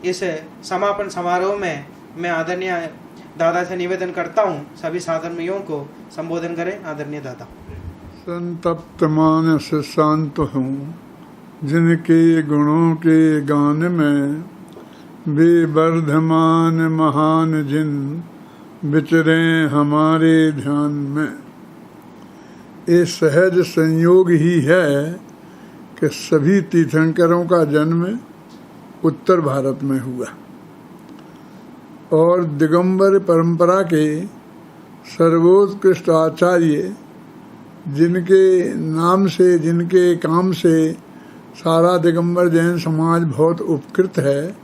इस समापन समारोह में मैं आदरणीय दादा से निवेदन करता हूँ, सभी साधर्मियों को संबोधन करें। आदरणीय दादा। संतप्त मानस शांत हूँ, जिनके गुणों के गान में वे वर्धमान महान जिन विचरे हमारे ध्यान में। ये सहज संयोग ही है कि सभी तीर्थंकरों का जन्म उत्तर भारत में हुआ और दिगंबर परंपरा के सर्वोत्कृष्ट आचार्य जिनके नाम से, जिनके काम से सारा दिगंबर जैन समाज बहुत उपकृत है,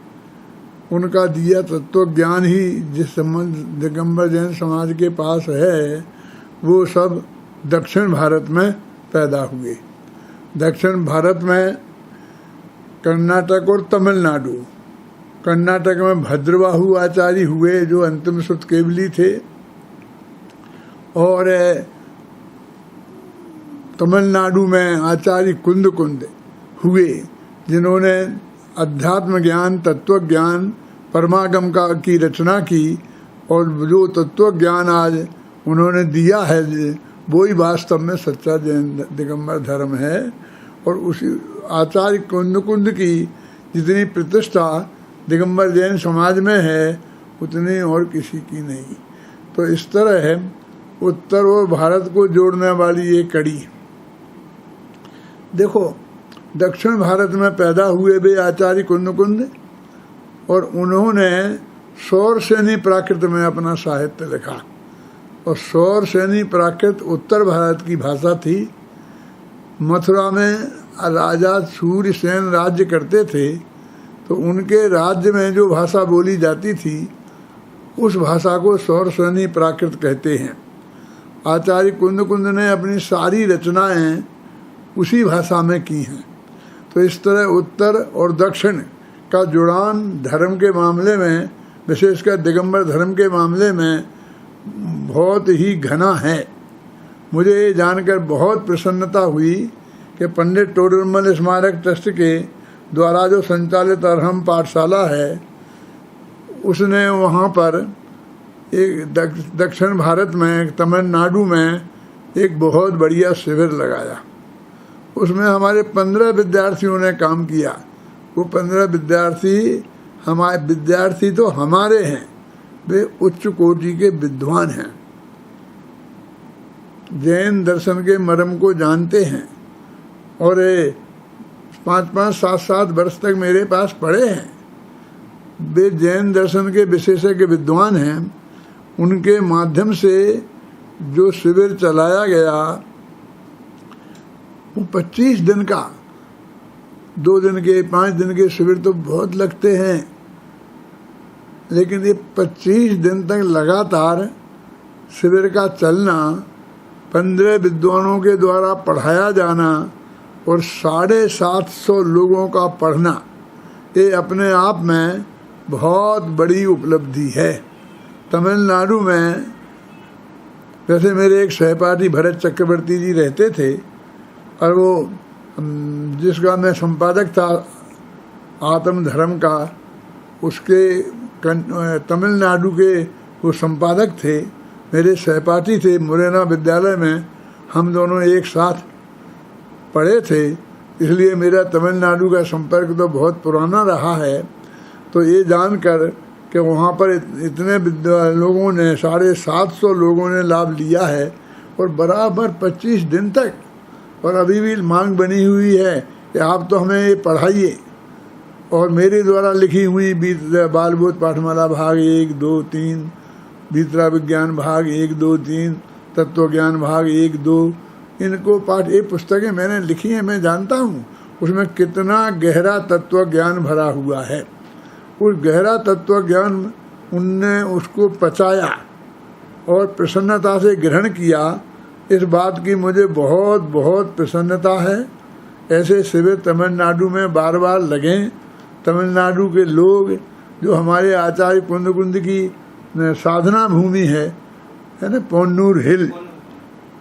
उनका दिया तत्व ज्ञान ही जिस दिगंबर जैन समाज के पास है, वो सब दक्षिण भारत में पैदा हुए। दक्षिण भारत में कर्नाटक और तमिलनाडु, कर्नाटक में भद्रबाहु आचार्य हुए जो अंतिम सुत केवली थे, और तमिलनाडु में आचार्य कुंद कुंद हुए जिन्होंने अध्यात्म ज्ञान, तत्व ज्ञान, परमागम की रचना की, और जो तत्व ज्ञान आज उन्होंने दिया है वो ही वास्तव में सच्चा जैन दिगंबर धर्म है। और उसी आचार्य कुंद कुंद की जितनी प्रतिष्ठा दिगंबर जैन समाज में है उतनी और किसी की नहीं। तो इस तरह है उत्तर और भारत को जोड़ने वाली ये कड़ी। देखो, दक्षिण भारत में पैदा हुए वे आचार्य कुंद कुंद, और उन्होंने सौरसेनी प्राकृत में अपना साहित्य लिखा, और सौरसेनी प्राकृत उत्तर भारत की भाषा थी। मथुरा में राजा सूर्यसेन राज्य करते थे, तो उनके राज्य में जो भाषा बोली जाती थी उस भाषा को सौरसेनी प्राकृत कहते हैं। आचार्य कुंद कुंद ने अपनी सारी रचनाएं उसी भाषा में की हैं। तो इस तरह उत्तर और दक्षिण का जुड़ान धर्म के मामले में, विशेषकर दिगंबर धर्म के मामले में बहुत ही घना है। मुझे ये जानकर बहुत प्रसन्नता हुई कि पंडित टोडरमल स्मारक ट्रस्ट के द्वारा जो संचालित अरहम पाठशाला है, उसने वहाँ पर एक दक्षिण भारत में, तमिलनाडु में एक बहुत बढ़िया शिविर लगाया। उसमें हमारे 15 विद्यार्थियों ने काम किया। वो 15 विद्यार्थी तो हमारे हैं, वे उच्च कोटि के विद्वान हैं, जैन दर्शन के मर्म को जानते हैं, और 5-5, 7-7 वर्ष तक मेरे पास पढ़े हैं। वे जैन दर्शन के विशेषज्ञ विद्वान हैं। उनके माध्यम से जो शिविर चलाया गया वो 25 दिन का, 2 दिन के, 5 दिन के शिविर तो बहुत लगते हैं, लेकिन ये 25 दिन तक लगातार शिविर का चलना, 15 विद्वानों के द्वारा पढ़ाया जाना और 750 लोगों का पढ़ना, ये अपने आप में बहुत बड़ी उपलब्धि है। तमिलनाडु में वैसे मेरे एक सहपाठी भरत चक्रवर्ती जी रहते थे, और वो जिसका मैं संपादक था आत्म धर्म का, उसके तमिलनाडु के वो संपादक थे, मेरे सहपाठी थे। मुरैना विद्यालय में हम दोनों एक साथ पढ़े थे, इसलिए मेरा तमिलनाडु का संपर्क तो बहुत पुराना रहा है। तो ये जानकर कि वहाँ पर इतने लोगों ने, 750 लोगों ने लाभ लिया है, और बराबर 25 दिन तक, और अभी भी मांग बनी हुई है कि आप तो हमें ये पढ़ाइए। और मेरे द्वारा लिखी हुई बालबोध पाठमाला भाग 1, 2, 3, भीतरा विज्ञान भाग 1, 2, 3, तत्व ज्ञान भाग 1, 2, इनको पाठ, ये पुस्तकें मैंने लिखी हैं। मैं जानता हूँ उसमें कितना गहरा तत्व ज्ञान भरा हुआ है। उस गहरा तत्व ज्ञान उनने उसको पचाया और प्रसन्नता से ग्रहण किया। इस बात की मुझे बहुत बहुत प्रसन्नता है। ऐसे शिविर तमिलनाडु में बार बार लगें। तमिलनाडु के लोग, जो हमारे आचार्य कुंद कुंद की साधना भूमि है ना,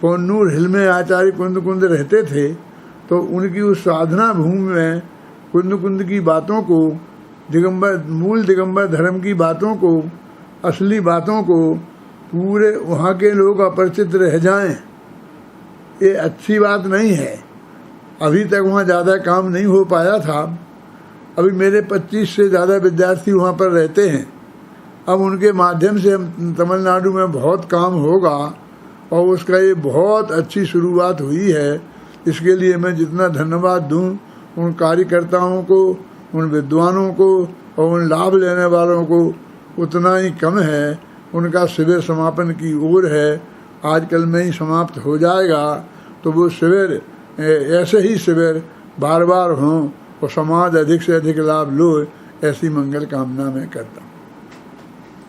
पोन्नूर हिल में आचार्य कुंद कुंद रहते थे, तो उनकी उस साधना भूमि में कुंद कुंद की बातों को दिगंबर धर्म की बातों को, असली बातों को पूरे वहाँ के लोग अपरिचित रह जाएं, ये अच्छी बात नहीं है। अभी तक वहाँ ज़्यादा काम नहीं हो पाया था। अभी मेरे 25 से ज़्यादा विद्यार्थी वहाँ पर रहते हैं। अब उनके माध्यम से हम तमिलनाडु में बहुत काम होगा और उसका ये बहुत अच्छी शुरुआत हुई है। इसके लिए मैं जितना धन्यवाद दूं उन कार्यकर्ताओं को, उन विद्वानों को और उन लाभ लेने वालों को उतना ही कम है। उनका शिविर समापन की ओर है, आजकल में ही समाप्त हो जाएगा। तो वो शिविर, ऐसे ही शिविर बार बार हों और समाज अधिक से अधिक लाभ लो, ऐसी मंगल कामना मैं करता हूँ।